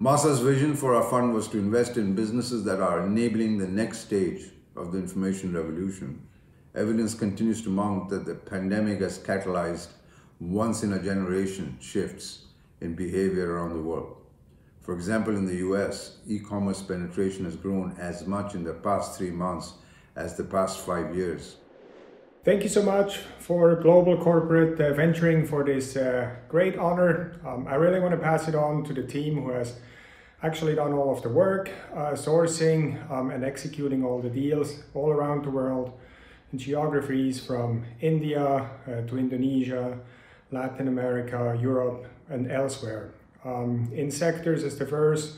Masa's vision for our fund was to invest in businesses that are enabling the next stage of the information revolution. Evidence continues to mount that the pandemic has catalyzed once-in-a-generation shifts in behavior around the world. For example, in the US, e-commerce penetration has grown as much in the past 3 months as the past 5 years. Thank you so much for Global Corporate Venturing for this great honor. I really want to pass it on to the team who has actually done all of the work, sourcing and executing all the deals all around the world in geographies from India to Indonesia, Latin America, Europe, and elsewhere. In sectors as diverse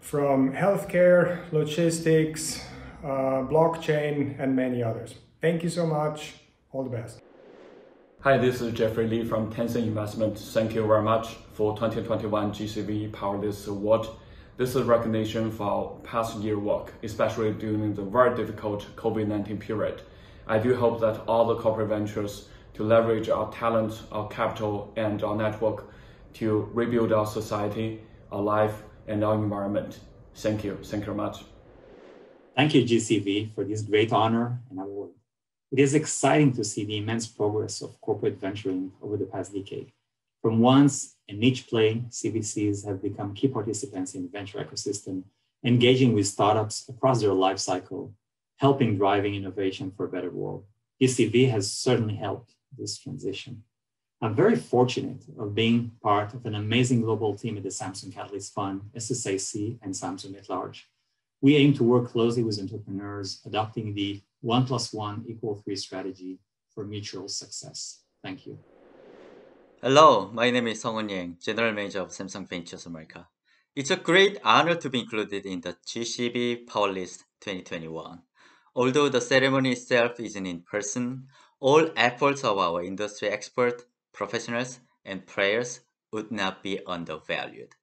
from healthcare, logistics, blockchain, and many others. Thank you so much. All the best. Hi, this is Jeffrey Lee from Tencent Investment. Thank you very much for 2021 GCV Powerlist Award. This is recognition for our past year work, especially during the very difficult COVID-19 period. I do hope that all the corporate ventures to leverage our talent, our capital, and our network to rebuild our society, our life, and our environment. Thank you. Thank you very much. Thank you, GCV, for this great honor and award. It is exciting to see the immense progress of corporate venturing over the past decade. From once a niche play, CVCs have become key participants in the venture ecosystem, engaging with startups across their life cycle, helping driving innovation for a better world. GCV has certainly helped this transition. I'm very fortunate of being part of an amazing global team at the Samsung Catalyst Fund, SSIC, and Samsung at large. We aim to work closely with entrepreneurs, adopting the 1 + 1 = 3 strategy for mutual success. Thank you. Hello, my name is Sung-Hoon Yang, General Manager of Samsung Ventures America. It's a great honor to be included in the GCV Powerlist 2021. Although the ceremony itself isn't in person, all efforts of our industry experts, professionals, and players would not be undervalued.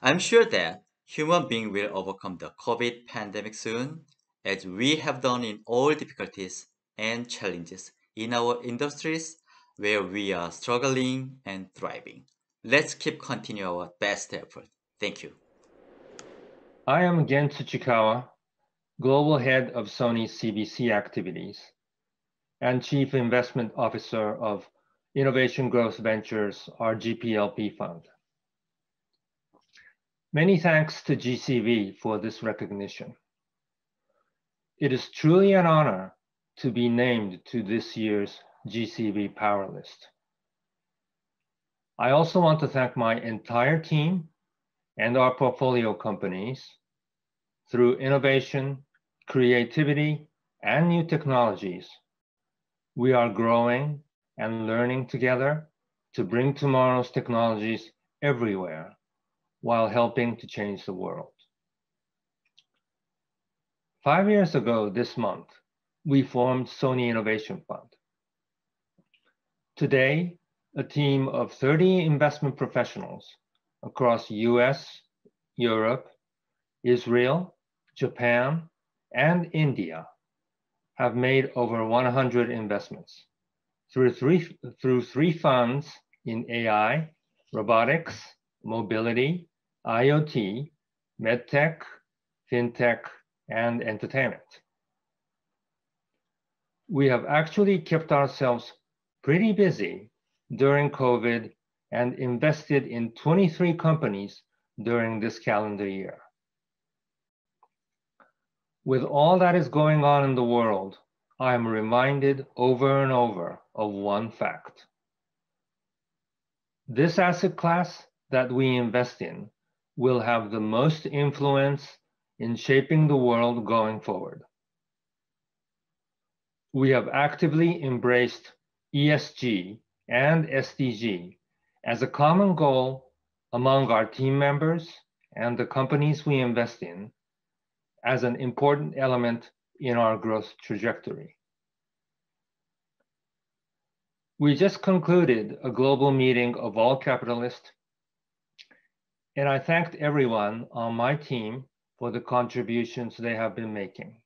I'm sure that human beings will overcome the COVID pandemic soon, as we have done in all difficulties and challenges in our industries where we are struggling and thriving. Let's keep continuing our best effort. Thank you. I am Gen Tsuchikawa, Global Head of Sony's CVC activities and Chief Investment Officer of Innovation Growth Ventures, our GPLP fund. Many thanks to GCV for this recognition. It is truly an honor to be named to this year's GCV Powerlist. I also want to thank my entire team and our portfolio companies. Through innovation, creativity, and new technologies, we are growing and learning together to bring tomorrow's technologies everywhere while helping to change the world. 5 years ago this month, we formed Sony Innovation Fund. Today, a team of 30 investment professionals across US, Europe, Israel, Japan, and India have made over 100 investments through three funds in AI, robotics, mobility, IoT, medtech, fintech, and entertainment. We have actually kept ourselves pretty busy during COVID and invested in 23 companies during this calendar year. With all that is going on in the world, I am reminded over and over of one fact. This asset class that we invest in will have the most influence in shaping the world going forward. We have actively embraced ESG and SDG as a common goal among our team members and the companies we invest in as an important element in our growth trajectory. We just concluded a global meeting of all capitalists, and I thanked everyone on my team for the contributions they have been making.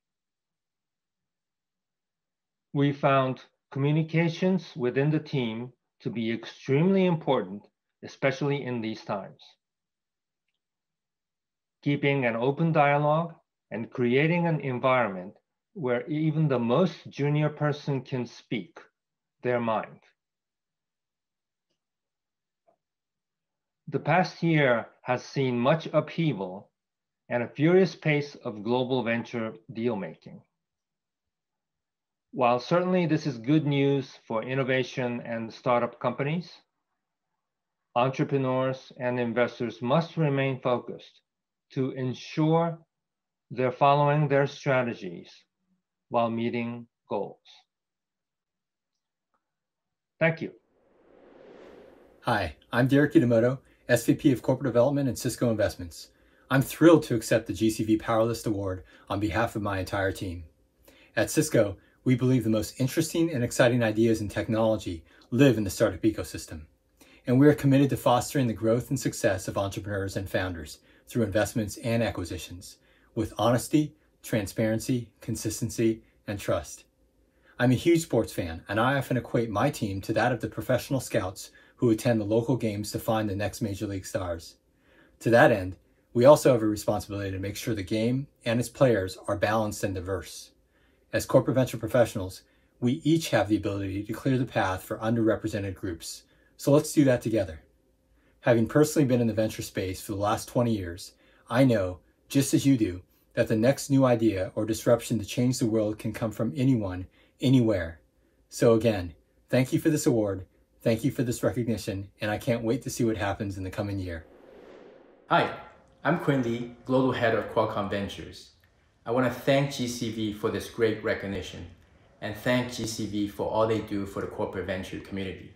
We found communications within the team to be extremely important, especially in these times. keeping an open dialogue, and creating an environment where even the most junior person can speak their mind. The past year has seen much upheaval and a furious pace of global venture deal-making. While certainly this is good news for innovation and startup companies, entrepreneurs and investors must remain focused to ensure they're following their strategies while meeting goals. Thank you. Hi, I'm Derek Itamoto, SVP of Corporate Development at Cisco Investments. I'm thrilled to accept the GCV Powerlist Award on behalf of my entire team. At Cisco, we believe the most interesting and exciting ideas in technology live in the startup ecosystem. And we are committed to fostering the growth and success of entrepreneurs and founders through investments and acquisitions, with honesty, transparency, consistency, and trust. I'm a huge sports fan, and I often equate my team to that of the professional scouts who attend the local games to find the next major league stars. To that end, we also have a responsibility to make sure the game and its players are balanced and diverse. As corporate venture professionals, we each have the ability to clear the path for underrepresented groups. So let's do that together. Having personally been in the venture space for the last 20 years, I know, just as you do, that the next new idea or disruption to change the world can come from anyone, anywhere. So again, thank you for this award, thank you for this recognition, and I can't wait to see what happens in the coming year. Hi, I'm Quinn Lee, Global Head of Qualcomm Ventures. I want to thank GCV for this great recognition and thank GCV for all they do for the corporate venture community.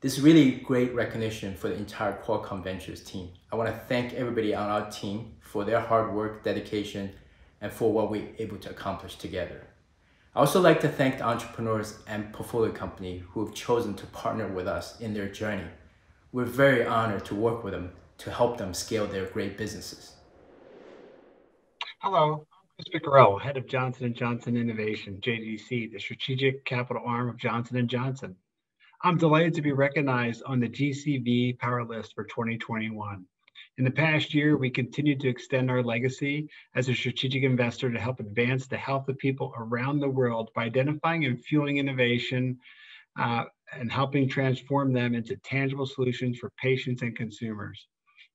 This is really great recognition for the entire Qualcomm Ventures team. I want to thank everybody on our team for their hard work, dedication, and for what we're able to accomplish together. I also like to thank the entrepreneurs and portfolio company who have chosen to partner with us in their journey. We're very honored to work with them to help them scale their great businesses. Hello, I'm Chris McGarrell, Head of Johnson & Johnson Innovation, JDC, the strategic capital arm of Johnson & Johnson. I'm delighted to be recognized on the GCV Powerlist for 2021. In the past year, we continued to extend our legacy as a strategic investor to help advance the health of people around the world by identifying and fueling innovation and helping transform them into tangible solutions for patients and consumers.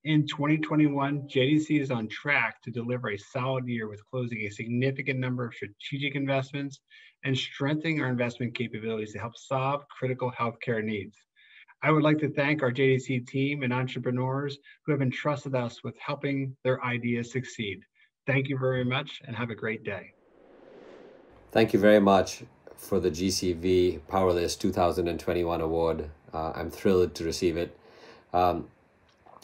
In 2021, JDC is on track to deliver a solid year with closing a significant number of strategic investments and strengthening our investment capabilities to help solve critical healthcare needs. I would like to thank our JDC team and entrepreneurs who have entrusted us with helping their ideas succeed. Thank you very much and have a great day. Thank you very much for the GCV Powerlist 2021 award. I'm thrilled to receive it.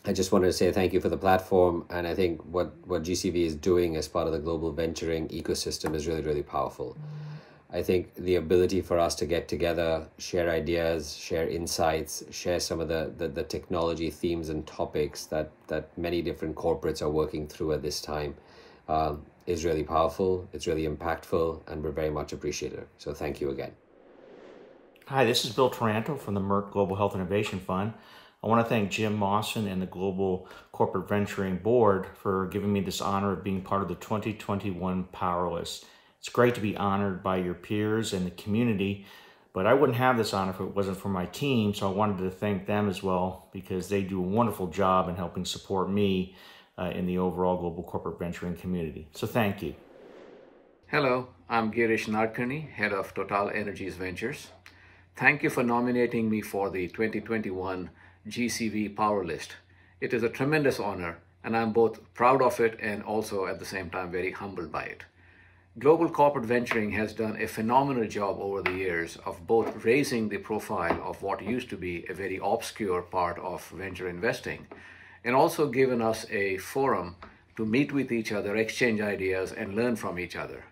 I just wanted to say thank you for the platform, and I think what GCV is doing as part of the global venturing ecosystem is really, really powerful. I think the ability for us to get together, share ideas, share insights, share some of the technology themes and topics that many different corporates are working through at this time is really powerful, it's really impactful, and we're very much appreciative. So thank you again. Hi, this is Bill Taranto from the Merck Global Health Innovation Fund. I want to thank Jim Mawson and the Global Corporate Venturing Board for giving me this honor of being part of the 2021 Powerlist. It's great to be honored by your peers and the community, but I wouldn't have this honor if it wasn't for my team, so I wanted to thank them as well because they do a wonderful job in helping support me in the overall global corporate venturing community. So thank you. Hello, I'm Girish Nadkarni, Head of Total Energies Ventures. Thank you for nominating me for the 2021 GCV Powerlist. It is a tremendous honor, and I'm both proud of it and also at the same time very humbled by it. Global corporate venturing has done a phenomenal job over the years of both raising the profile of what used to be a very obscure part of venture investing, and also given us a forum to meet with each other, exchange ideas, and learn from each other.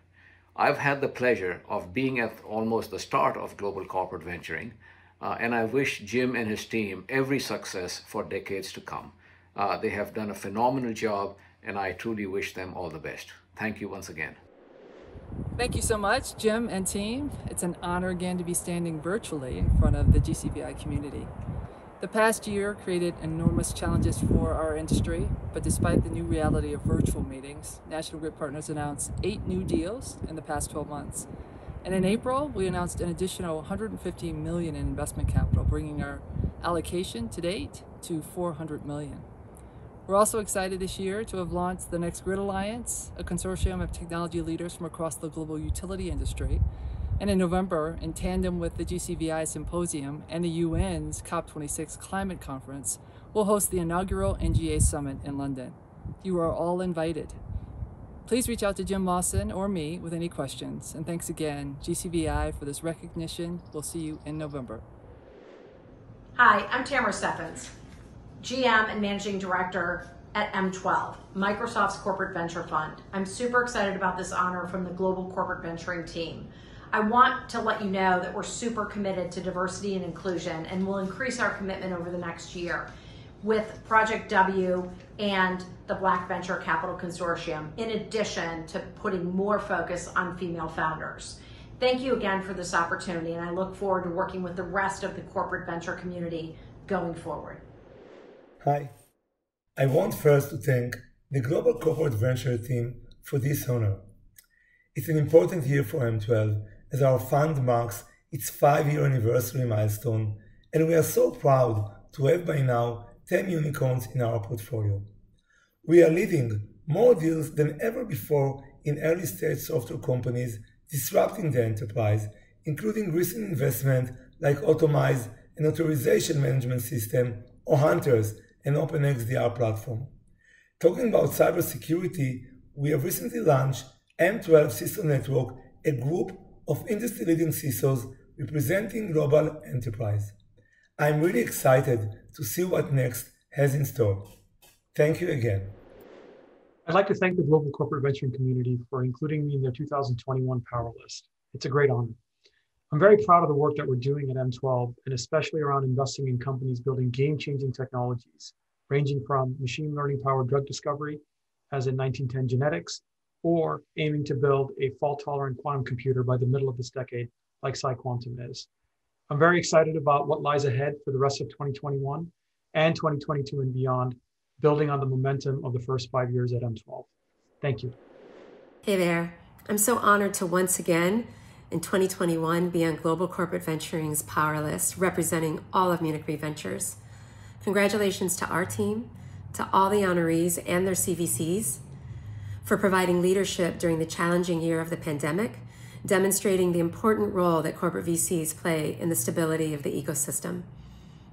I've had the pleasure of being at almost the start of global corporate venturing, and I wish Jim and his team every success for decades to come. They have done a phenomenal job, and I truly wish them all the best. Thank you once again. Thank you so much, Jim and team. It's an honor again to be standing virtually in front of the GCVI community. The past year created enormous challenges for our industry, but despite the new reality of virtual meetings, National Grid Partners announced 8 new deals in the past 12 months. And in April, we announced an additional $150 million in investment capital, bringing our allocation to date to $400 million. We're also excited this year to have launched the Next Grid Alliance, a consortium of technology leaders from across the global utility industry. And in November, in tandem with the GCVI Symposium and the UN's COP26 Climate Conference, we'll host the inaugural NGA Summit in London. You are all invited. Please reach out to Jim Lawson or me with any questions. And thanks again, GCVI, for this recognition. We'll see you in November. Hi, I'm Tamara Steffens, GM and Managing Director at M12, Microsoft's corporate venture fund. I'm super excited about this honor from the Global Corporate Venturing team. I want to let you know that we're super committed to diversity and inclusion, and we'll increase our commitment over the next year with Project W and the Black Venture Capital Consortium, in addition to putting more focus on female founders. Thank you again for this opportunity, and I look forward to working with the rest of the corporate venture community going forward. Hi. I want first to thank the Global Corporate Venture team for this honor. It's an important year for M12 as our fund marks its 5-year anniversary milestone, and we are so proud to have by now 10 unicorns in our portfolio. We are leading more deals than ever before in early-stage software companies disrupting the enterprise, including recent investment like Automize, an authorization management system, or Hunters, an open XDR platform. Talking about cybersecurity, we have recently launched M12 CISO Network, a group of industry-leading CISOs representing global enterprise. I'm really excited to see what next has in store. Thank you again. I'd like to thank the Global Corporate Venturing community for including me in their 2021 Powerlist. It's a great honor. I'm very proud of the work that we're doing at M12, and especially around investing in companies building game-changing technologies, ranging from machine learning-powered drug discovery, as in 1910 genetics, or aiming to build a fault-tolerant quantum computer by the middle of this decade, like PsiQuantum is. I'm very excited about what lies ahead for the rest of 2021 and 2022 and beyond, building on the momentum of the first 5 years at M12. Thank you. Hey there. I'm so honored to once again in 2021 be on Global Corporate Venturing's Powerlist, representing all of Munich Re Ventures. Congratulations to our team, to all the honorees and their CVCs for providing leadership during the challenging year of the pandemic, demonstrating the important role that corporate VCs play in the stability of the ecosystem.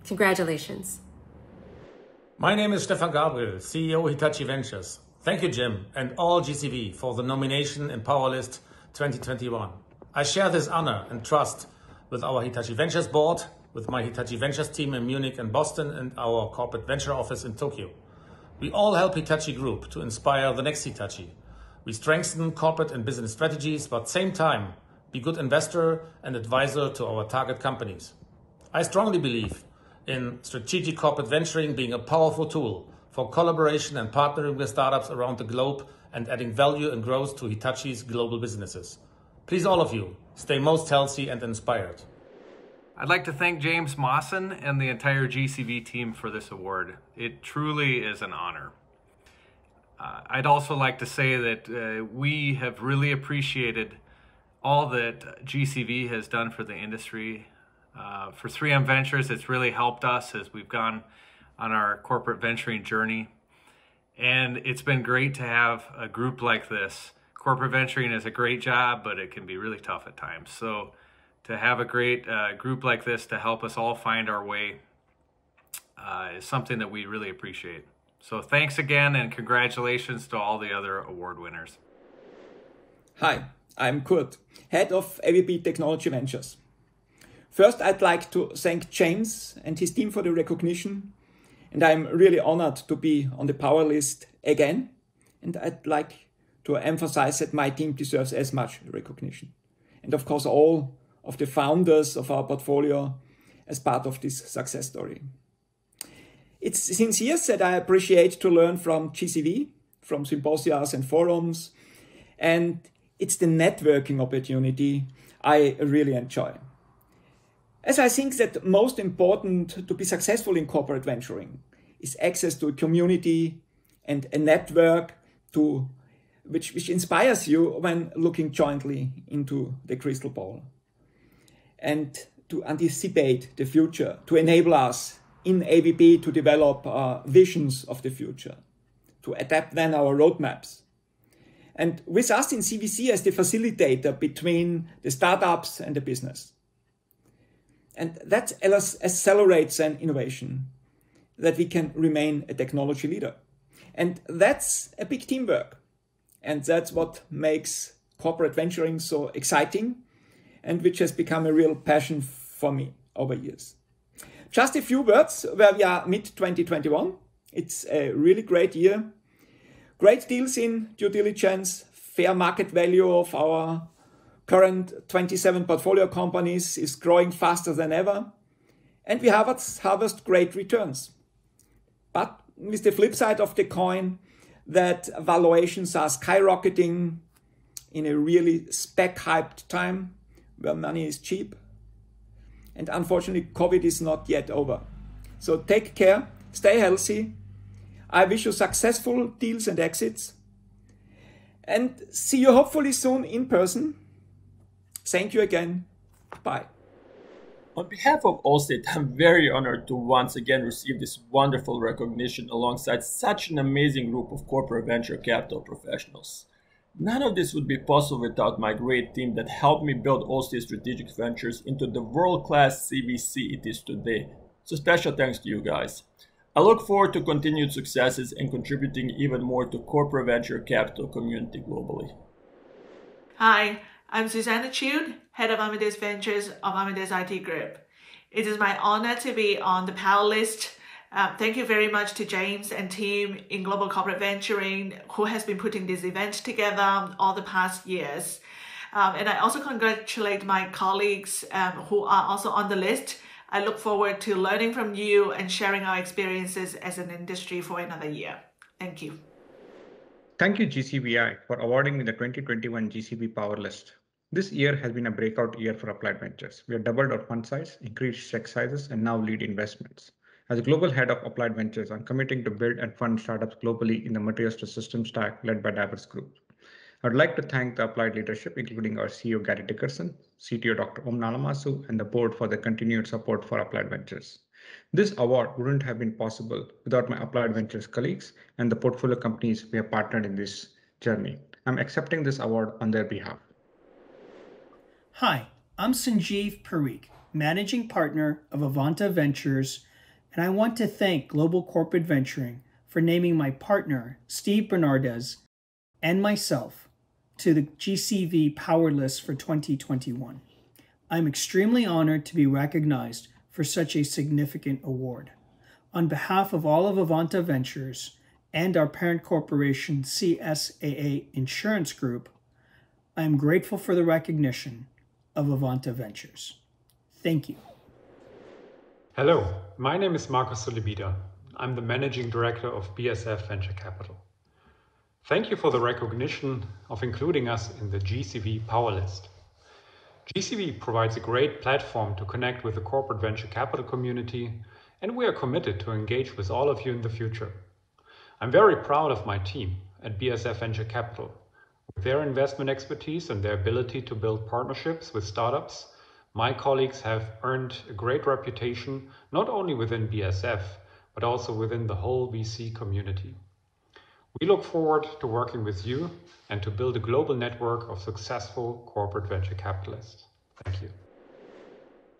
Congratulations. My name is Stefan Gabriel, CEO Hitachi Ventures. Thank you, Jim, and all GCV for the nomination in Powerlist 2021. I share this honor and trust with our Hitachi Ventures board, with my Hitachi Ventures team in Munich and Boston, and our corporate venture office in Tokyo. We all help Hitachi Group to inspire the next Hitachi. We strengthen corporate and business strategies, but at the same time, be good investor and advisor to our target companies. I strongly believe in strategic corporate venturing being a powerful tool for collaboration and partnering with startups around the globe and adding value and growth to Hitachi's global businesses. Please, all of you, stay most healthy and inspired. I'd like to thank James Mawson and the entire GCV team for this award. It truly is an honor. I'd also like to say that we have really appreciated all that GCV has done for the industry. For 3M Ventures, it's really helped us as we've gone on our corporate venturing journey. And it's been great to have a group like this. Corporate venturing is a great job, but it can be really tough at times. So to have a great group like this to help us all find our way is something that we really appreciate. So thanks again, and congratulations to all the other award winners. Hi, I'm Kurt, head of AVP Technology Ventures. First, I'd like to thank James and his team for the recognition, and I'm really honored to be on the Powerlist again, and I'd like to emphasize that my team deserves as much recognition. And of course, all of the founders of our portfolio as part of this success story. It's since years that I appreciate to learn from GCV, from symposias and forums, and it's the networking opportunity I really enjoy. as I think that most important to be successful in corporate venturing is access to a community and a network which inspires you when looking jointly into the crystal ball, and to anticipate the future, to enable us in AVP to develop visions of the future, to adapt then our roadmaps. And with us in CVC as the facilitator between the startups and the business. And that accelerates an innovation, that we can remain a technology leader. And that's a big teamwork. And that's what makes corporate venturing so exciting, and which has become a real passion for me over years. Just a few words where we are mid-2021. It's a really great year. Great deals in due diligence, fair market value of our current 27 portfolio companies is growing faster than ever, and we harvest great returns. But with the flip side of the coin, that valuations are skyrocketing in a really spec-hyped time where money is cheap. And unfortunately, COVID is not yet over. So take care, stay healthy. I wish you successful deals and exits. And see you hopefully soon in person. Thank you again. Bye. On behalf of Allstate, I'm very honored to once again receive this wonderful recognition alongside such an amazing group of corporate venture capital professionals. None of this would be possible without my great team that helped me build Allstate Strategic Ventures into the world-class CVC it is today. So special thanks to you guys. I look forward to continued successes and contributing even more to corporate venture capital community globally. Hi, I'm Suzanna Chiu, Head of Amadeus Ventures of Amadeus IT Group. It is my honor to be on the Powerlist. Thank you very much to James and team in Global Corporate Venturing who has been putting this event together all the past years. And I also congratulate my colleagues who are also on the list. I look forward to learning from you and sharing our experiences as an industry for another year. Thank you. Thank you, GCVI, for awarding me the 2021 GCV Powerlist. This year has been a breakout year for Applied Ventures. We have doubled our fund size, increased check sizes, and now lead investments. As global head of Applied Ventures, I'm committing to build and fund startups globally in the materials to system stack led by diverse groups. I'd like to thank the Applied leadership, including our CEO Gary Dickerson, CTO Dr. Om Nalamasu, and the board for the continued support for Applied Ventures. This award wouldn't have been possible without my Applied Ventures colleagues and the portfolio companies we have partnered in this journey. I'm accepting this award on their behalf. Hi, I'm Sanjiv Parikh, Managing Partner of Avanta Ventures, and I want to thank Global Corporate Venturing for naming my partner, Steve Bernardez, and myself to the GCV Powerlist for 2021. I'm extremely honored to be recognized for such a significant award. On behalf of all of Avanta Ventures and our parent corporation CSAA Insurance Group, I am grateful for the recognition of Avanta Ventures. Thank you. Hello, my name is Marcos Solibida. I'm the Managing Director of BSF Venture Capital. Thank you for the recognition of including us in the GCV Powerlist. GCV provides a great platform to connect with the corporate venture capital community, and we are committed to engage with all of you in the future. I'm very proud of my team at BSF Venture Capital. With their investment expertise and their ability to build partnerships with startups, my colleagues have earned a great reputation not only within BSF, but also within the whole VC community. We look forward to working with you and to build a global network of successful corporate venture capitalists. Thank you.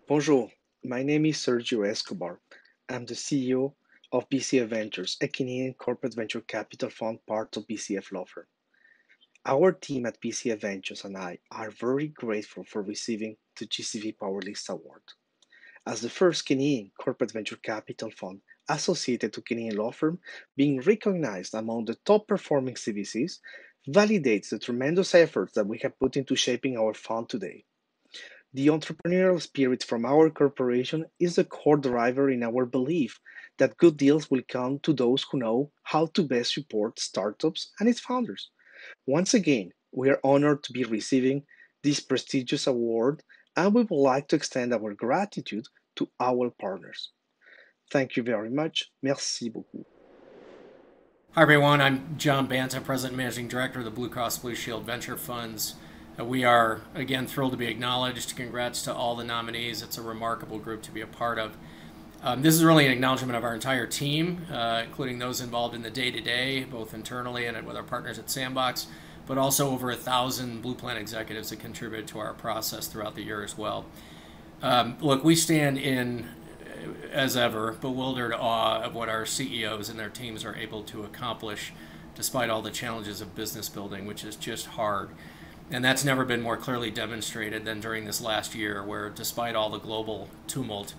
Bonjour, my name is Sergio Escobar. I'm the CEO of BCF Ventures, a Canadian corporate venture capital fund part of BCF law firm. Our team at BCF Ventures and I are very grateful for receiving the GCV Powerlist Award. As the first Canadian corporate venture capital fund associated to Canadian law firm, being recognized among the top performing CVCs validates the tremendous efforts that we have put into shaping our fund today. The entrepreneurial spirit from our corporation is the core driver in our belief that good deals will come to those who know how to best support startups and its founders. Once again, we are honored to be receiving this prestigious award and we would like to extend our gratitude to our partners. Thank you very much. Merci beaucoup. Hi everyone, I'm John Banta, President and Managing Director of the Blue Cross Blue Shield Venture Funds. We are, again, thrilled to be acknowledged. Congrats to all the nominees. It's a remarkable group to be a part of. This is really an acknowledgement of our entire team, including those involved in the day-to-day, both internally and with our partners at Sandbox, but also over 1,000 Blue Plan executives that contributed to our process throughout the year as well. Look, we stand in, as ever, bewildered awe of what our CEOs and their teams are able to accomplish despite all the challenges of business building, which is just hard. And that's never been more clearly demonstrated than during this last year, where despite all the global tumult,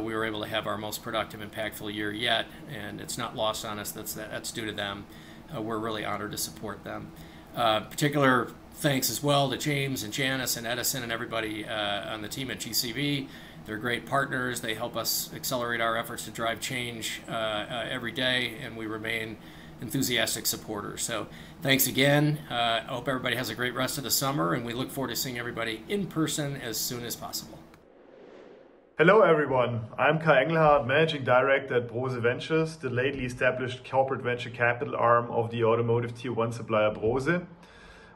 we were able to have our most productive, impactful year yet, and it's not lost on us that's due to them. We're really honored to support them. Particular thanks as well to James and Janice and Edison and everybody on the team at GCV. They're great partners. They help us accelerate our efforts to drive change every day, and we remain enthusiastic supporters. So thanks again. I hope everybody has a great rest of the summer, and we look forward to seeing everybody in person as soon as possible. Hello everyone, I'm Kai Engelhardt, Managing Director at Brose Ventures, the lately established corporate venture capital arm of the automotive Tier 1 supplier Brose.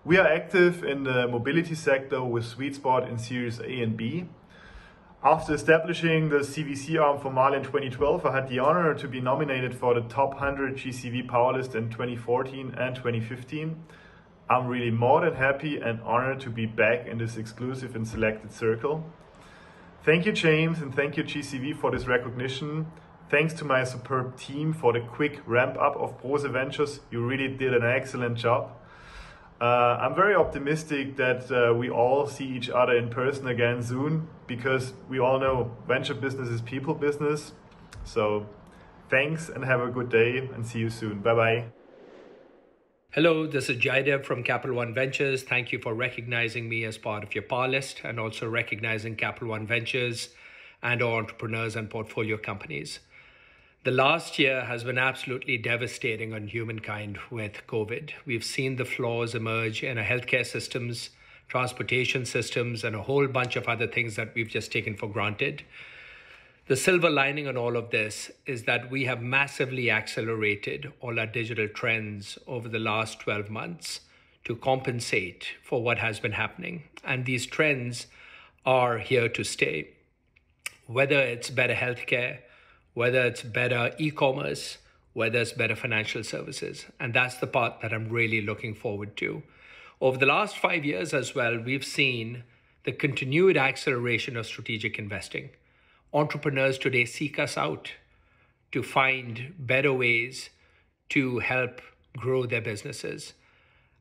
We are active in the mobility sector with sweet spot in Series A and B. After establishing the CVC arm for Marley in 2012, I had the honor to be nominated for the top 100 GCV Powerlist in 2014 and 2015. I'm really more than happy and honored to be back in this exclusive and selected circle. Thank you, James, and thank you, GCV, for this recognition. Thanks to my superb team for the quick ramp up of Brose Ventures. You really did an excellent job. I'm very optimistic that we all see each other in person again soon, because we all know venture business is people business. So thanks and have a good day and see you soon. Bye-bye. Hello, this is Jaidev from Capital One Ventures. Thank you for recognizing me as part of your power list and also recognizing Capital One Ventures and our entrepreneurs and portfolio companies. The last year has been absolutely devastating on humankind with COVID. We've seen the flaws emerge in our healthcare systems, transportation systems, and a whole bunch of other things that we've just taken for granted. The silver lining on all of this is that we have massively accelerated all our digital trends over the last 12 months to compensate for what has been happening. And these trends are here to stay. Whether it's better healthcare, whether it's better e-commerce, whether it's better financial services. And that's the part that I'm really looking forward to. Over the last 5 years as well, we've seen the continued acceleration of strategic investing. Entrepreneurs today seek us out to find better ways to help grow their businesses.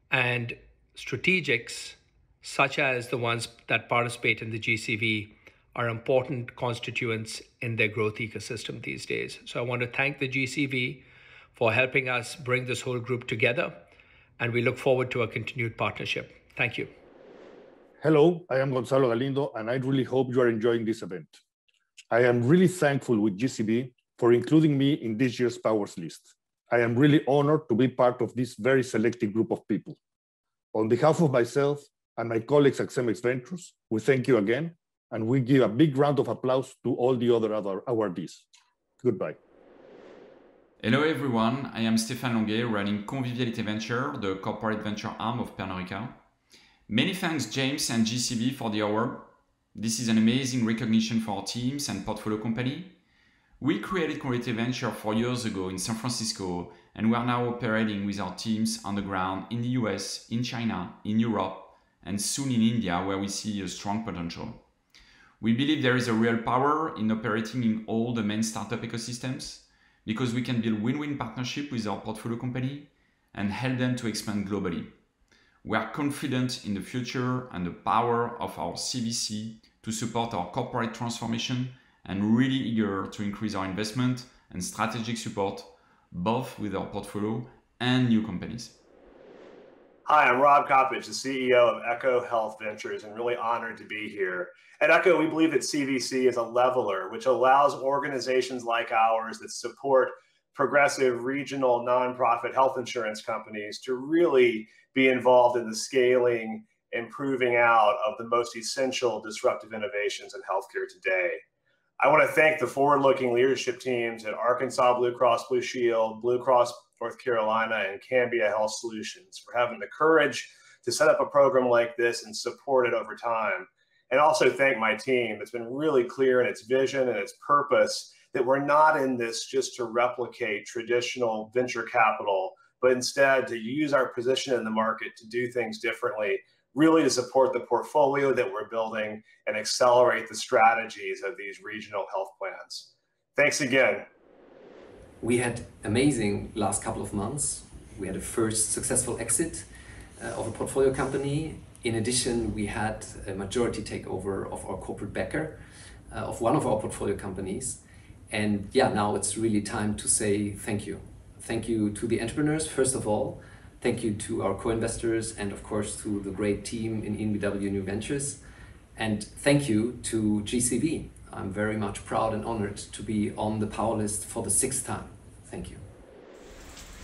And strategics, such as the ones that participate in the GCV, are important constituents in their growth ecosystem these days. So I want to thank the GCV for helping us bring this whole group together, and we look forward to a continued partnership. Thank you. Hello, I am Gonzalo Galindo, and I really hope you are enjoying this event. I am really thankful with GCV for including me in this year's Powers list. I am really honored to be part of this very selected group of people. On behalf of myself and my colleagues at Cemex Ventures, we thank you again, and we give a big round of applause to all the other awardees. Goodbye. Hello everyone, I am Stefan Gabriel, running Conviviality Venture, the corporate venture arm of Pernod Ricard. Many thanks James and GCV for the award. This is an amazing recognition for our teams and portfolio company. We created Conviviality Venture 4 years ago in San Francisco, and we are now operating with our teams on the ground in the US, in China, in Europe, and soon in India, where we see a strong potential. We believe there is a real power in operating in all the main startup ecosystems, because we can build win-win partnership with our portfolio company and help them to expand globally. We are confident in the future and the power of our CVC to support our corporate transformation, and really eager to increase our investment and strategic support, both with our portfolio and new companies. Hi, I'm Rob Coppedge, the CEO of Echo Health Ventures, and really honored to be here. At Echo, we believe that CVC is a leveler, which allows organizations like ours that support progressive regional nonprofit health insurance companies to really be involved in the scaling in proving out of the most essential disruptive innovations in healthcare today. I want to thank the forward-looking leadership teams at Arkansas Blue Cross Blue Shield, Blue Cross North Carolina, and Cambia Health Solutions for having the courage to set up a program like this and support it over time. And also thank my team that's been really clear in its vision and its purpose that we're not in this just to replicate traditional venture capital, but instead to use our position in the market to do things differently, really to support the portfolio that we're building and accelerate the strategies of these regional health plans. Thanks again. We had amazing last couple of months. We had a first successful exit of a portfolio company. In addition, we had a majority takeover of our corporate backer of one of our portfolio companies. And yeah, now it's really time to say thank you. Thank you to the entrepreneurs, first of all. Thank you to our co-investors and of course to the great team in EnBW New Ventures. And thank you to GCV. I'm very much proud and honored to be on the Powerlist for the 6th time. Thank you.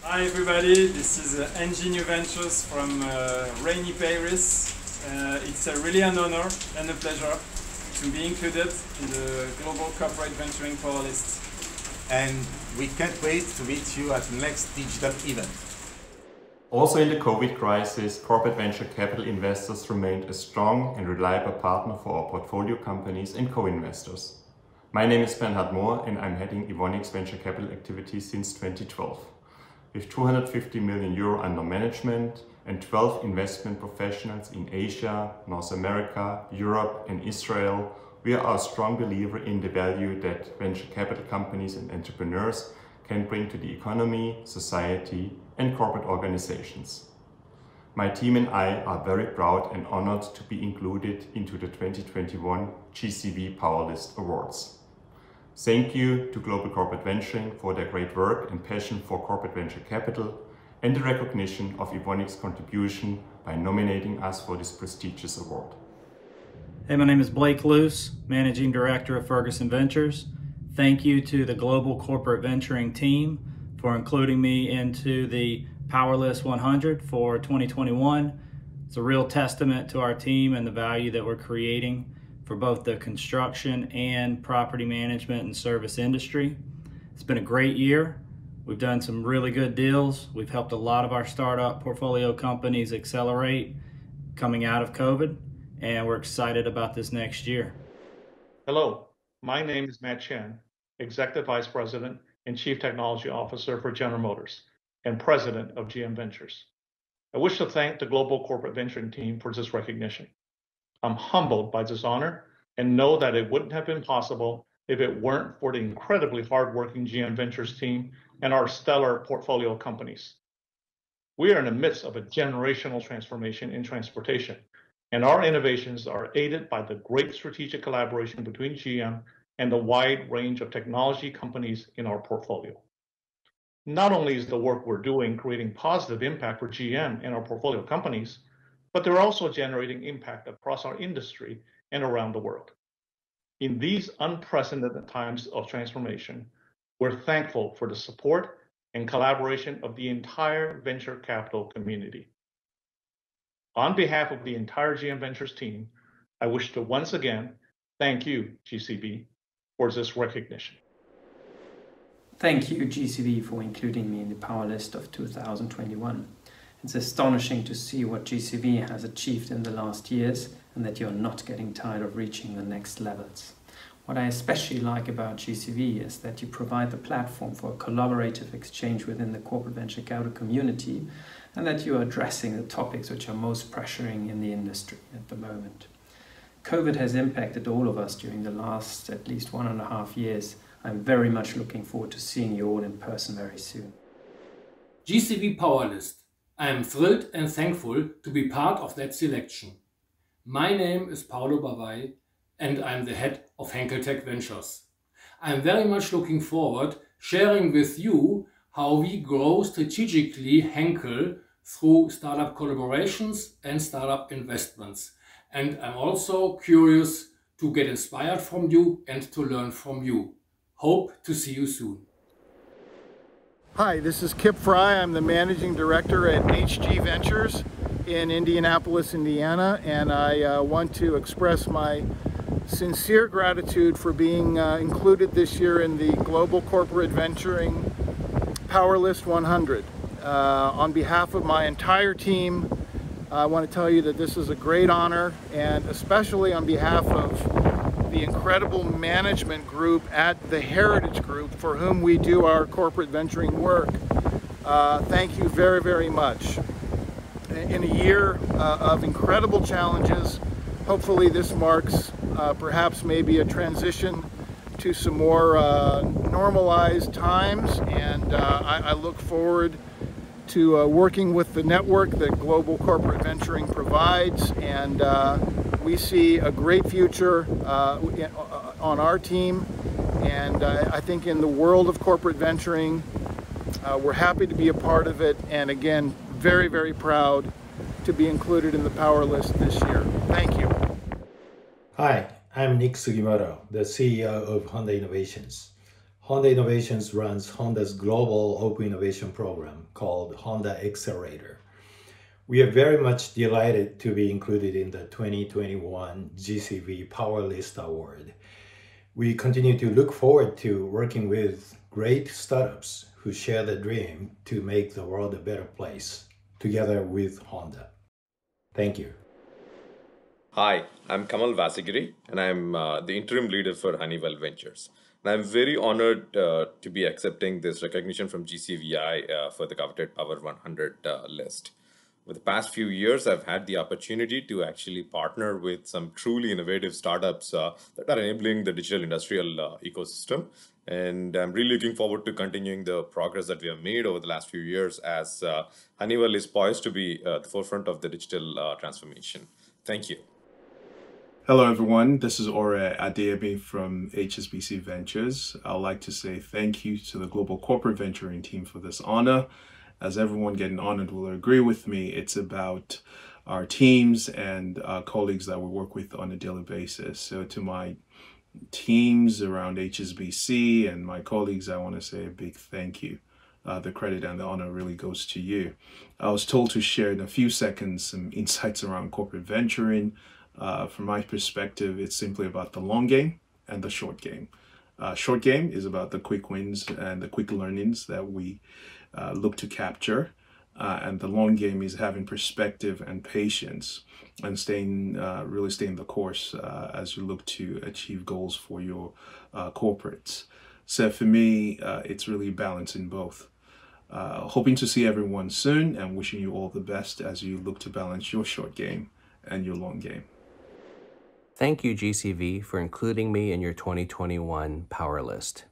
Hi everybody, this is NG New Ventures from rainy Paris. It's really an honor and a pleasure to be included in the Global Corporate Venturing Powerlist. And we can't wait to meet you at the next digital event. Also in the COVID crisis, corporate venture capital investors remained a strong and reliable partner for our portfolio companies and co-investors. My name is Bernhard Mohr and I'm heading Evonik's venture capital activities since 2012. With 250 million euro under management and 12 investment professionals in Asia, North America, Europe and Israel, we are a strong believer in the value that venture capital companies and entrepreneurs can bring to the economy, society and corporate organizations. My team and I are very proud and honored to be included into the 2021 GCV Powerlist Awards. Thank you to Global Corporate Venturing for their great work and passion for corporate venture capital and the recognition of Evonik's contribution by nominating us for this prestigious award. Hey, my name is Blake Luce, Managing Director of Ferguson Ventures. Thank you to the Global Corporate Venturing team for including me into the Powerlist 100 for 2021. It's a real testament to our team and the value that we're creating for both the construction and property management and service industry. It's been a great year. We've done some really good deals. We've helped a lot of our startup portfolio companies accelerate coming out of COVID, and we're excited about this next year. Hello, my name is Matt Chen, Executive Vice President and Chief Technology Officer for General Motors and President of GM Ventures. I wish to thank the Global Corporate Venturing team for this recognition. I'm humbled by this honor and know that it wouldn't have been possible if it weren't for the incredibly hardworking GM Ventures team and our stellar portfolio companies. We are in the midst of a generational transformation in transportation, and our innovations are aided by the great strategic collaboration between GM and the wide range of technology companies in our portfolio. Not only is the work we're doing creating positive impact for GM and our portfolio companies, but they're also generating impact across our industry and around the world. In these unprecedented times of transformation, we're thankful for the support and collaboration of the entire venture capital community. On behalf of the entire GM Ventures team, I wish to once again thank you, GCV, for this recognition. Thank you, GCV, for including me in the Powerlist of 2021. It's astonishing to see what GCV has achieved in the last years and that you're not getting tired of reaching the next levels. What I especially like about GCV is that you provide the platform for a collaborative exchange within the corporate venture capital community and that you are addressing the topics which are most pressuring in the industry at the moment. COVID has impacted all of us during the last at least 1.5 years. I'm very much looking forward to seeing you all in person very soon. GCV Powerlist. I am thrilled and thankful to be part of that selection. My name is Paolo Bavaj and I'm the head of Henkel Tech Ventures. I'm very much looking forward sharing with you how we grow strategically Henkel through startup collaborations and startup investments. And I'm also curious to get inspired from you and to learn from you. Hope to see you soon. Hi, this is Kip Frey. I'm the Managing Director at HG Ventures. in Indianapolis, Indiana, and I want to express my sincere gratitude for being included this year in the Global Corporate Venturing Powerlist 100. On behalf of my entire team, I want to tell you that this is a great honor, and especially on behalf of the incredible management group at the Heritage Group for whom we do our corporate venturing work. Thank you very, very much. In a year of incredible challenges, hopefully this marks perhaps maybe a transition to some more normalized times, and I look forward to working with the network that Global Corporate Venturing provides, and we see a great future on our team, and I think in the world of corporate venturing, we're happy to be a part of it, and again, very, very proud to be included in the Powerlist this year. Thank you. Hi, I'm Nick Sugimoto, the CEO of Honda Innovations. Honda Innovations runs Honda's global open innovation program called Honda Accelerator. We are very much delighted to be included in the 2021 GCV Powerlist Award. We continue to look forward to working with great startups who share the dream to make the world a better place, together with Honda. Thank you. Hi, I'm Kamal Vasagiri, and I'm the interim leader for Honeywell Ventures. And I'm very honored to be accepting this recognition from GCVI for the coveted Power 100 list. Over the past few years, I've had the opportunity to actually partner with some truly innovative startups that are enabling the digital industrial ecosystem. And I'm really looking forward to continuing the progress that we have made over the last few years as Honeywell is poised to be at the forefront of the digital transformation. Thank you. Hello, everyone. This is Ore Adeyemi from HSBC Ventures. I'd like to say thank you to the Global Corporate Venturing team for this honor. As everyone getting honored will agree with me, it's about our teams and colleagues that we work with on a daily basis. So to my teams around HSBC and my colleagues, I want to say a big thank you. The credit and the honor really goes to you. I was told to share in a few seconds some insights around corporate venturing. From my perspective, it's simply about the long game and the short game. Short game is about the quick wins and the quick learnings that we look to capture. And the long game is having perspective and patience and really staying the course as you look to achieve goals for your corporates. So for me, it's really balancing both. Hoping to see everyone soon and wishing you all the best as you look to balance your short game and your long game. Thank you, GCV, for including me in your 2021 Power List.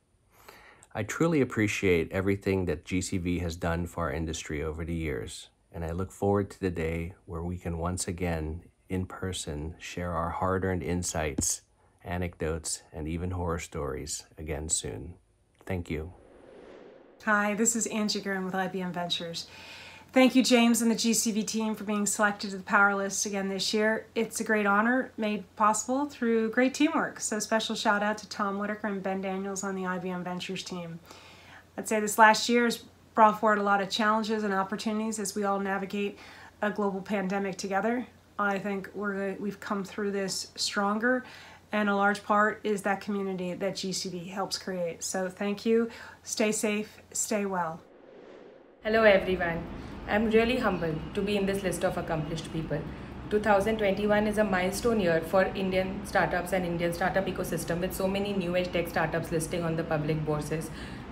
I truly appreciate everything that GCV has done for our industry over the years, and I look forward to the day where we can once again, in person, share our hard-earned insights, anecdotes, and even horror stories again soon. Thank you. Hi, this is Angie Guerin with IBM Ventures. Thank you, James and the GCV team, for being selected to the Power List again this year. It's a great honor made possible through great teamwork. So special shout out to Tom Whitaker and Ben Daniels on the IBM Ventures team. I'd say this last year has brought forward a lot of challenges and opportunities as we all navigate a global pandemic together. I think we've come through this stronger, and a large part is that community that GCV helps create. So thank you. Stay safe, stay well. Hello everyone. I'm really humbled to be in this list of accomplished people. 2021 is a milestone year for Indian startups and Indian startup ecosystem with so many new age tech startups listing on the public bourses.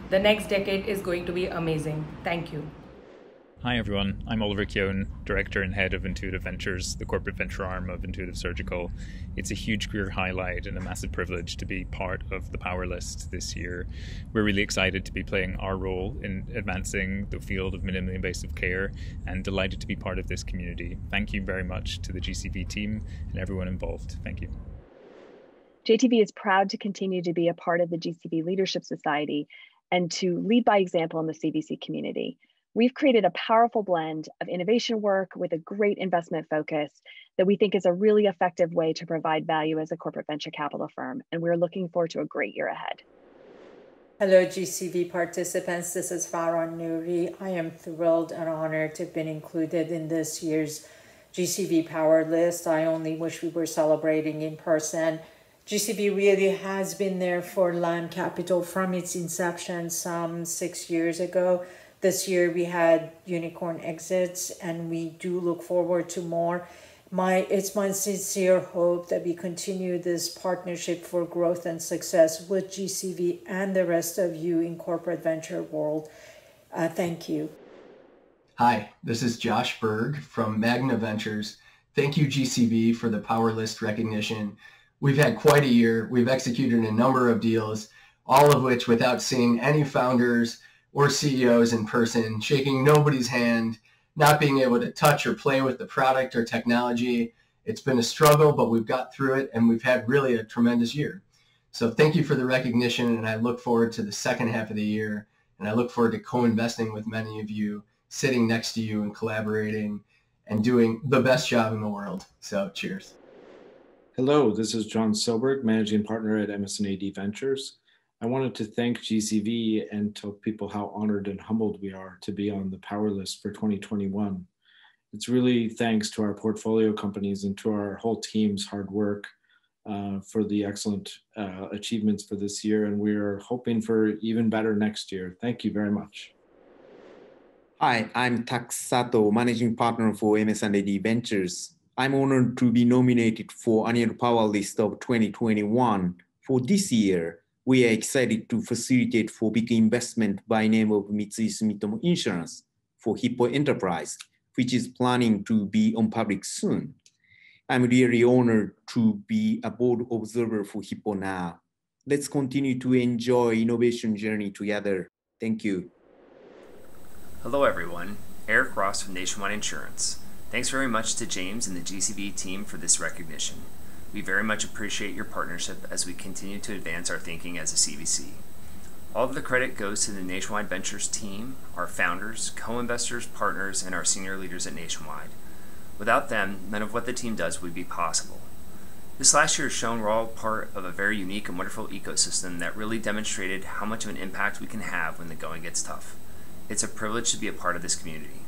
The next decade is going to be amazing. Thank you. Hi everyone, I'm Oliver Keown, Director and Head of Intuitive Ventures, the corporate venture arm of Intuitive Surgical. It's a huge career highlight and a massive privilege to be part of the Power List this year. We're really excited to be playing our role in advancing the field of minimally invasive care and delighted to be part of this community. Thank you very much to the GCV team and everyone involved. Thank you. JTV is proud to continue to be a part of the GCV Leadership Society and to lead by example in the CVC community. We've created a powerful blend of innovation work with a great investment focus that we think is a really effective way to provide value as a corporate venture capital firm. And we're looking forward to a great year ahead. Hello, GCV participants. This is Faran Nouri. I am thrilled and honored to have been included in this year's GCV Powerlist. I only wish we were celebrating in person. GCV really has been there for Lime Capital from its inception some 6 years ago. This year we had unicorn exits, and we do look forward to more. It's my sincere hope that we continue this partnership for growth and success with GCV and the rest of you in corporate venture world. Thank you. Hi, this is Josh Berg from Magna Ventures. Thank you, GCV, for the Powerlist recognition. We've had quite a year. We've executed a number of deals, all of which without seeing any founders or CEOs in person, shaking nobody's hand, not being able to touch or play with the product or technology. It's been a struggle, but we've got through it, and we've had really a tremendous year. So thank you for the recognition, and I look forward to the second half of the year, and I look forward to co-investing with many of you, sitting next to you and collaborating and doing the best job in the world. So cheers. Hello, this is Jon Saberg, Managing Partner at MS&AD Ventures. I wanted to thank GCV and tell people how honored and humbled we are to be on the Powerlist for 2021. It's really thanks to our portfolio companies and to our whole team's hard work for the excellent achievements for this year, and we're hoping for even better next year. Thank you very much. Hi, I'm Tak Sato, Managing Partner for MS&AD Ventures. I'm honored to be nominated for Annual Powerlist of 2021. For this year, we are excited to facilitate for big investment by name of Mitsui Sumitomo Insurance for Hippo Enterprise, which is planning to be on public soon. I'm really honored to be a board observer for Hippo now. Let's continue to enjoy innovation journey together. Thank you. Hello everyone, Erik Ross from Nationwide Insurance. Thanks very much to James and the GCV team for this recognition. We very much appreciate your partnership as we continue to advance our thinking as a CVC. All of the credit goes to the Nationwide Ventures team, our founders, co-investors, partners, and our senior leaders at Nationwide. Without them, none of what the team does would be possible. This last year has shown we're all part of a very unique and wonderful ecosystem that really demonstrated how much of an impact we can have when the going gets tough. It's a privilege to be a part of this community.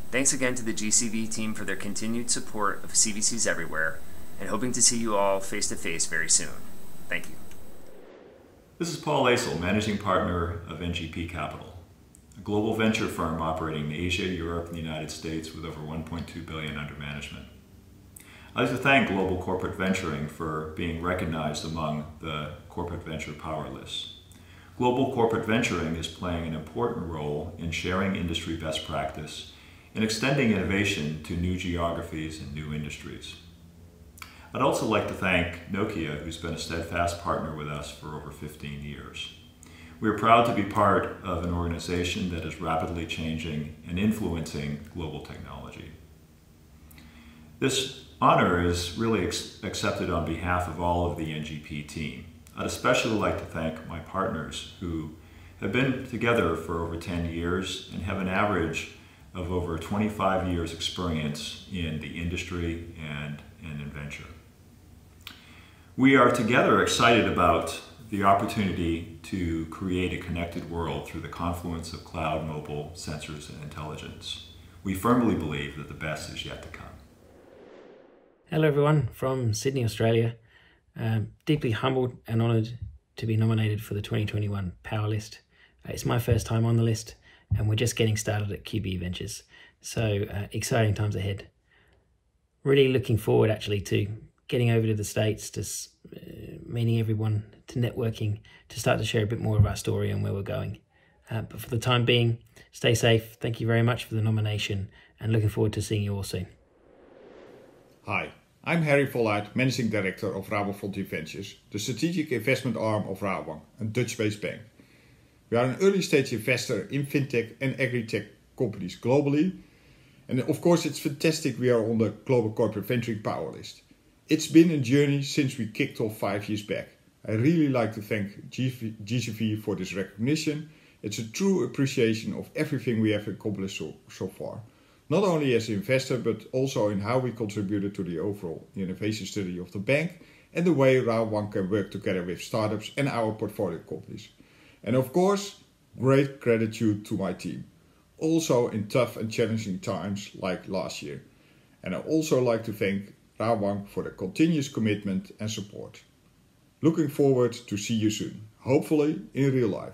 Thanks again to the GCV team for their continued support of CVCs everywhere, and hoping to see you all face-to-face very soon. Thank you. This is Paul Asel, Managing Partner of NGP Capital, a global venture firm operating in Asia, Europe, and the United States with over $1.2 billion under management. I'd like to thank Global Corporate Venturing for being recognized among the Corporate Venture Powerlist. Global Corporate Venturing is playing an important role in sharing industry best practice and extending innovation to new geographies and new industries. I'd also like to thank Nokia, who's been a steadfast partner with us for over 15 years. We are proud to be part of an organization that is rapidly changing and influencing global technology. This honor is really accepted on behalf of all of the NGP team. I'd especially like to thank my partners who have been together for over 10 years and have an average of over 25 years experience in the industry and in venture. We are together excited about the opportunity to create a connected world through the confluence of cloud, mobile, sensors, and intelligence. We firmly believe that the best is yet to come. Hello everyone from Sydney, Australia. Deeply humbled and honoured to be nominated for the 2021 Powerlist. It's my first time on the list and we're just getting started at QB Ventures. So exciting times ahead. Really looking forward actually to getting over to the States, to meeting everyone, to networking, to start to share a bit more of our story and where we're going. But for the time being, stay safe. Thank you very much for the nomination and looking forward to seeing you all soon. Hi, I'm Harrie Vollaard, Managing Director of Rabobank Ventures, the strategic investment arm of Rabobank, a Dutch-based bank. We are an early-stage investor in fintech and agri-tech companies globally. And of course, it's fantastic we are on the Global Corporate Venturing Powerlist. It's been a journey since we kicked off 5 years back. I really like to thank GCV for this recognition. It's a true appreciation of everything we have accomplished so far. Not only as an investor, but also in how we contributed to the overall innovation study of the bank and the way Rabobank can work together with startups and our portfolio companies. And of course, great gratitude to my team, also in tough and challenging times like last year. And I also like to thank Rawang for their continuous commitment and support. Looking forward to see you soon, hopefully in real life.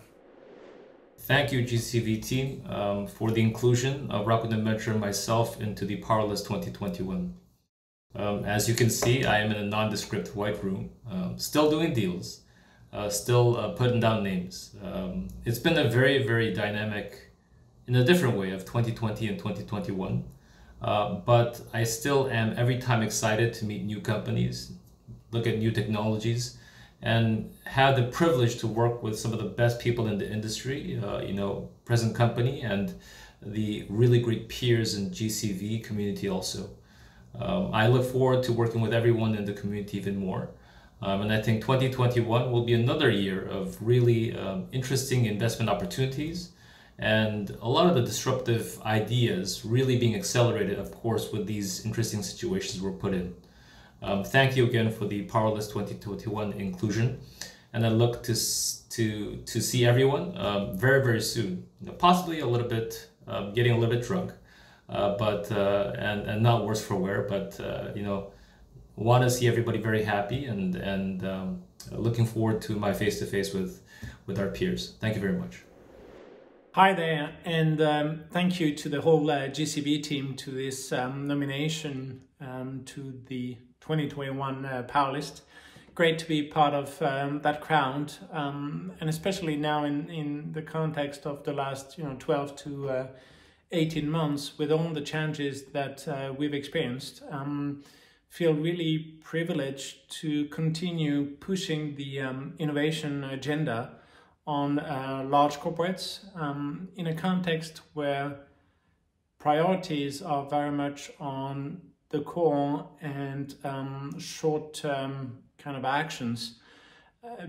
Thank you, GCV team, for the inclusion of Rakuten Venture and myself into the Powerlist 2021. As you can see, I am in a nondescript white room, still doing deals, still putting down names. It's been a very, very dynamic, in a different way, of 2020 and 2021. But I still am every time excited to meet new companies, look at new technologies, and have the privilege to work with some of the best people in the industry, present company and the really great peers in GCV community also. I look forward to working with everyone in the community even more. And I think 2021 will be another year of really interesting investment opportunities and a lot of the disruptive ideas really being accelerated, of course, with these interesting situations we're put in. Thank you again for the Powerlist 2021 inclusion, and I look to see everyone very, very soon. Possibly a little bit, getting a little bit drunk, and not worse for wear, but want to see everybody very happy and looking forward to my face-to-face with our peers. Thank you very much. Hi there, and thank you to the whole GCV team to this nomination to the 2021 Powerlist. Great to be part of that crowd, and especially now in the context of the last 12 to 18 months with all the challenges that we've experienced. Feel really privileged to continue pushing the innovation agenda on large corporates in a context where priorities are very much on the core and short-term kind of actions,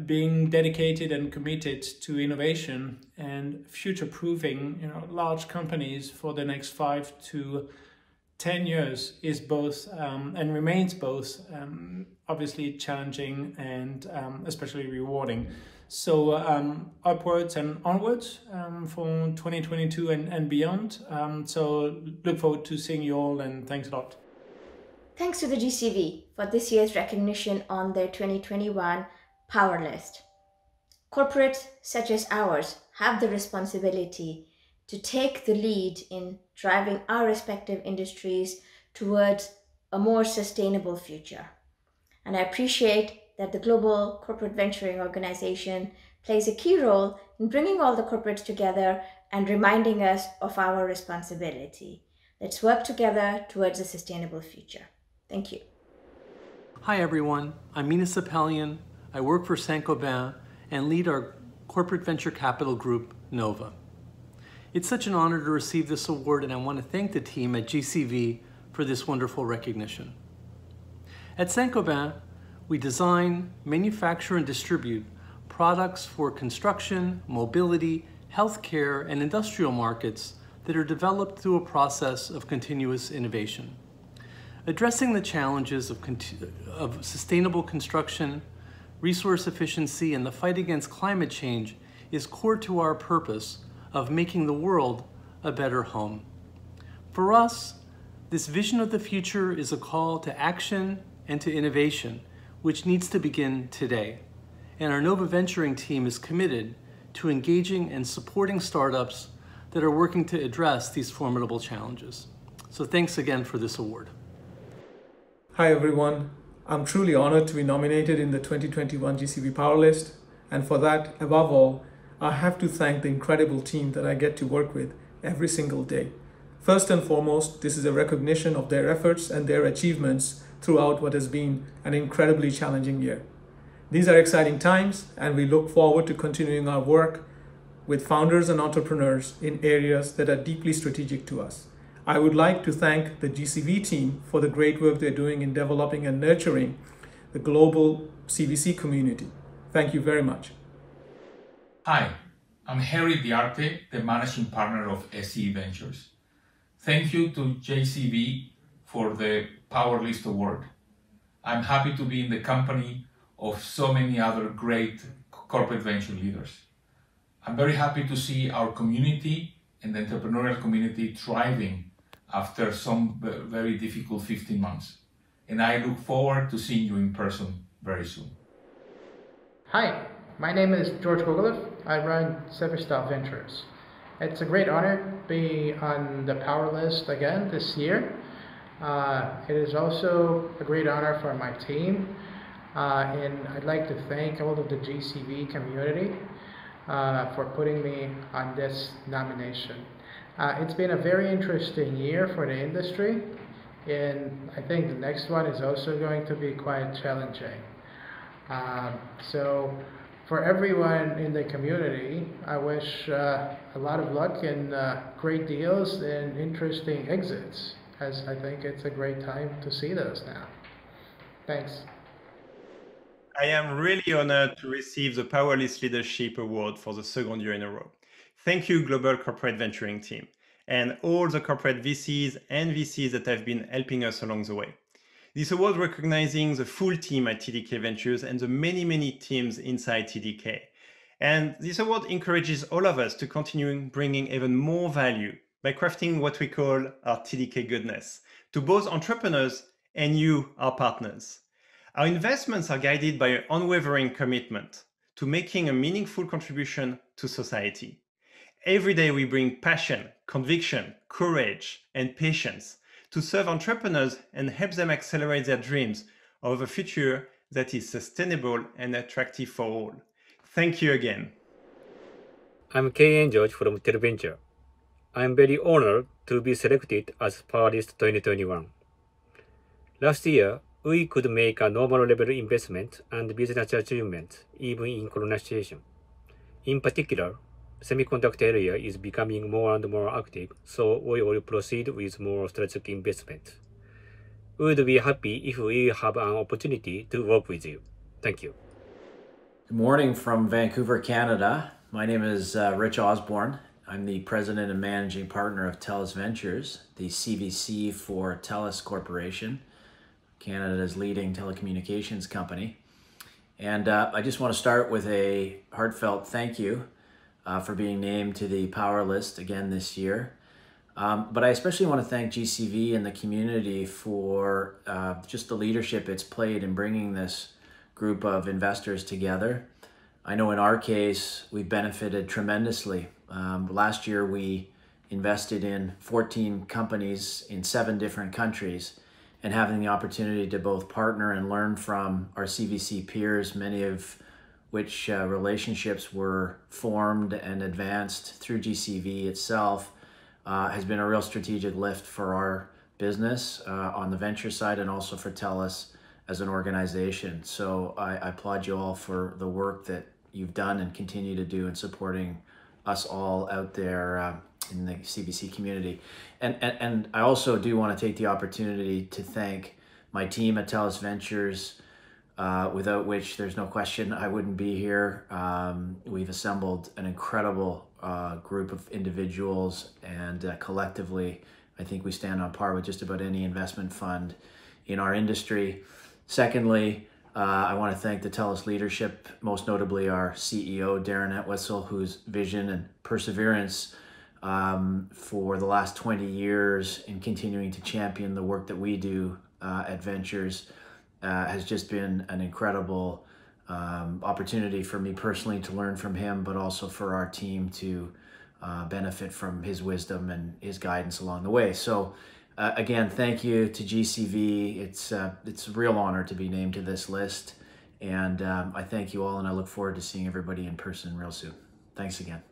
being dedicated and committed to innovation and future-proofing large companies for the next 5 to 10 years is both and remains both obviously challenging and especially rewarding. So upwards and onwards for 2022 and beyond. So look forward to seeing you all, and thanks a lot. Thanks to the GCV for this year's recognition on their 2021 Powerlist. Corporates such as ours have the responsibility to take the lead in driving our respective industries towards a more sustainable future. And I appreciate that the Global Corporate Venturing Organization plays a key role in bringing all the corporates together and reminding us of our responsibility. Let's work together towards a sustainable future. Thank you. Hi everyone, I'm Minas Apelian. I work for Saint-Gobain and lead our corporate venture capital group, Nova. It's such an honor to receive this award, and I want to thank the team at GCV for this wonderful recognition. At Saint-Gobain, we design, manufacture, and distribute products for construction, mobility, healthcare, and industrial markets that are developed through a process of continuous innovation. Addressing the challenges of sustainable construction, resource efficiency, and the fight against climate change is core to our purpose of making the world a better home. For us, this vision of the future is a call to action and to innovation, which needs to begin today. And our Nova Venturing team is committed to engaging and supporting startups that are working to address these formidable challenges. So thanks again for this award. Hi everyone, I'm truly honored to be nominated in the 2021 GCV Powerlist, and for that, above all, I have to thank the incredible team that I get to work with every single day. First and foremost, this is a recognition of their efforts and their achievements throughout what has been an incredibly challenging year. These are exciting times, and we look forward to continuing our work with founders and entrepreneurs in areas that are deeply strategic to us. I would like to thank the GCV team for the great work they're doing in developing and nurturing the global CVC community. Thank you very much. Hi, I'm Harrie Vollaard, the managing partner of SE Ventures. Thank you to GCV for the Powerlist Award. I'm happy to be in the company of so many other great corporate venture leaders. I'm very happy to see our community and the entrepreneurial community thriving after some very difficult 15 months. And I look forward to seeing you in person very soon. Hi, my name is George Gogolev. I run Severstal Ventures. It's a great honor to be on the Powerlist again this year. It is also a great honor for my team. And I'd like to thank all of the GCV community for putting me on this nomination. It's been a very interesting year for the industry, and I think the next one is also going to be quite challenging. So for everyone in the community, I wish a lot of luck and great deals and interesting exits, as I think it's a great time to see those now. Thanks. I am really honored to receive the Powerlist Leadership Award for the second year in a row. Thank you, Global Corporate Venturing Team, and all the corporate VCs and VCs that have been helping us along the way. This award recognizing the full team at TDK Ventures and the many, many teams inside TDK. And this award encourages all of us to continue bringing even more value by crafting what we call our TDK goodness to both entrepreneurs and you, our partners. Our investments are guided by an unwavering commitment to making a meaningful contribution to society. Every day we bring passion, conviction, courage, and patience to serve entrepreneurs and help them accelerate their dreams of a future that is sustainable and attractive for all. Thank you again. I'm K.N. George from TelVenture. I'm very honored to be selected as Powerlist 2021. Last year, we could make a normal level investment and business achievement even in corona situation. In particular, semiconductor area is becoming more and more active, so we will proceed with more strategic investment. We would be happy if we have an opportunity to work with you. Thank you. Good morning from Vancouver, Canada. My name is Rich Osborne. I'm the president and managing partner of TELUS Ventures, the CVC for TELUS Corporation, Canada's leading telecommunications company. And I just want to start with a heartfelt thank you for being named to the Powerlist again this year. But I especially want to thank GCV and the community for just the leadership it's played in bringing this group of investors together. I know in our case, we benefited tremendously. Last year, we invested in 14 companies in 7 different countries, and having the opportunity to both partner and learn from our CVC peers, many of which relationships were formed and advanced through GCV itself, has been a real strategic lift for our business on the venture side and also for TELUS as an organization. So I applaud you all for the work that you've done and continue to do in supporting us all out there in the CVC community. And I also do want to take the opportunity to thank my team at TELUS Ventures, without which there's no question I wouldn't be here. We've assembled an incredible group of individuals, and collectively, I think we stand on par with just about any investment fund in our industry. Secondly, I want to thank the TELUS leadership, most notably our CEO, Darren Entwistle, whose vision and perseverance for the last 20 years in continuing to champion the work that we do at Ventures has just been an incredible opportunity for me personally to learn from him, but also for our team to benefit from his wisdom and his guidance along the way. So again, thank you to GCV. It's a real honor to be named to this list. And I thank you all, and I look forward to seeing everybody in person real soon. Thanks again.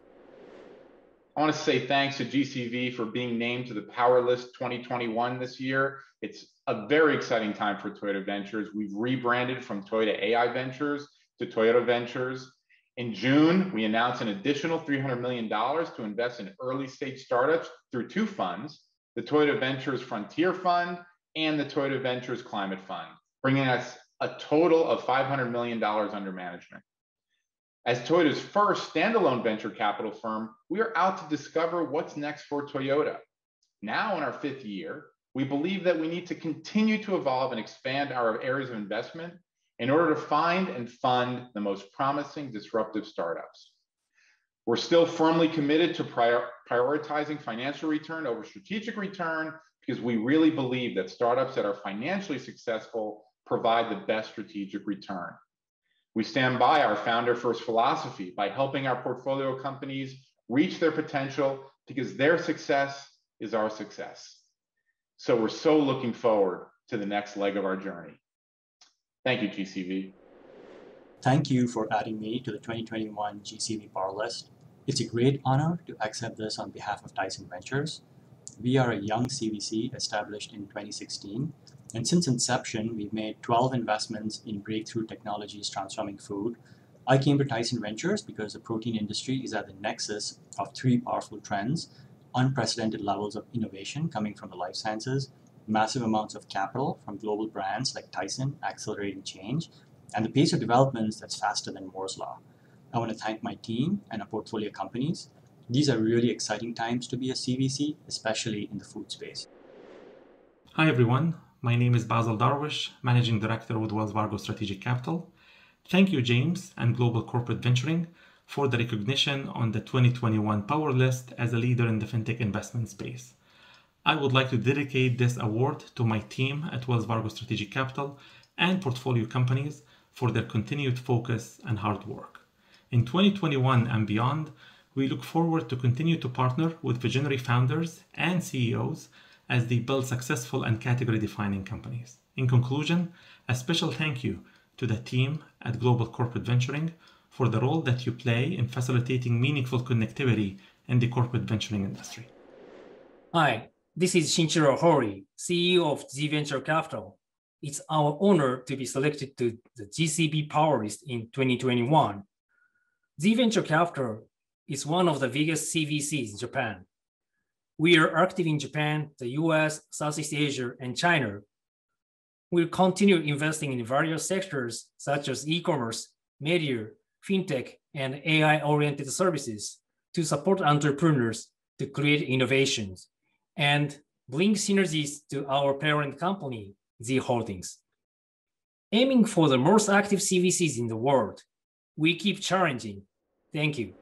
I want to say thanks to GCV for being named to the Powerlist 2021 this year. It's a very exciting time for Toyota Ventures. We've rebranded from Toyota AI Ventures to Toyota Ventures. In June, we announced an additional $300 million to invest in early stage startups through 2 funds, the Toyota Ventures Frontier Fund and the Toyota Ventures Climate Fund, bringing us a total of $500 million under management. As Toyota's first standalone venture capital firm, we are out to discover what's next for Toyota. Now in our 5th year, we believe that we need to continue to evolve and expand our areas of investment in order to find and fund the most promising disruptive startups. We're still firmly committed to prioritizing financial return over strategic return because we really believe that startups that are financially successful provide the best strategic return. We stand by our founder-first philosophy by helping our portfolio companies reach their potential because their success is our success. So we're so looking forward to the next leg of our journey. Thank you, GCV. Thank you for adding me to the 2021 GCV Powerlist. It's a great honor to accept this on behalf of Tyson Ventures. We are a young CVC established in 2016, and since inception, we've made 12 investments in breakthrough technologies transforming food. I came to Tyson Ventures because the protein industry is at the nexus of three powerful trends: unprecedented levels of innovation coming from the life sciences, massive amounts of capital from global brands like Tyson accelerating change, and the pace of developments that's faster than Moore's Law. I want to thank my team and our portfolio companies. These are really exciting times to be a CVC, especially in the food space. Hi everyone, my name is Basil Darwish, Managing Director with Wells Fargo Strategic Capital. Thank you, James and Global Corporate Venturing, for the recognition on the 2021 Power List as a leader in the fintech investment space. I would like to dedicate this award to my team at Wells Fargo Strategic Capital and portfolio companies for their continued focus and hard work. In 2021 and beyond, we look forward to continue to partner with visionary founders and CEOs as they build successful and category-defining companies. In conclusion, a special thank you to the team at Global Corporate Venturing for the role that you play in facilitating meaningful connectivity in the corporate venturing industry. Hi, this is Shinichiro Hori, CEO of G Venture Capital. It's our honor to be selected to the GCV Powerlist in 2021. G Venture Capital is one of the biggest CVCs in Japan. We are active in Japan, the US, Southeast Asia, and China. We'll continue investing in various sectors such as e-commerce, media, fintech, and AI-oriented services to support entrepreneurs to create innovations and bring synergies to our parent company, Z Holdings. Aiming for the most active CVCs in the world, we keep challenging. Thank you.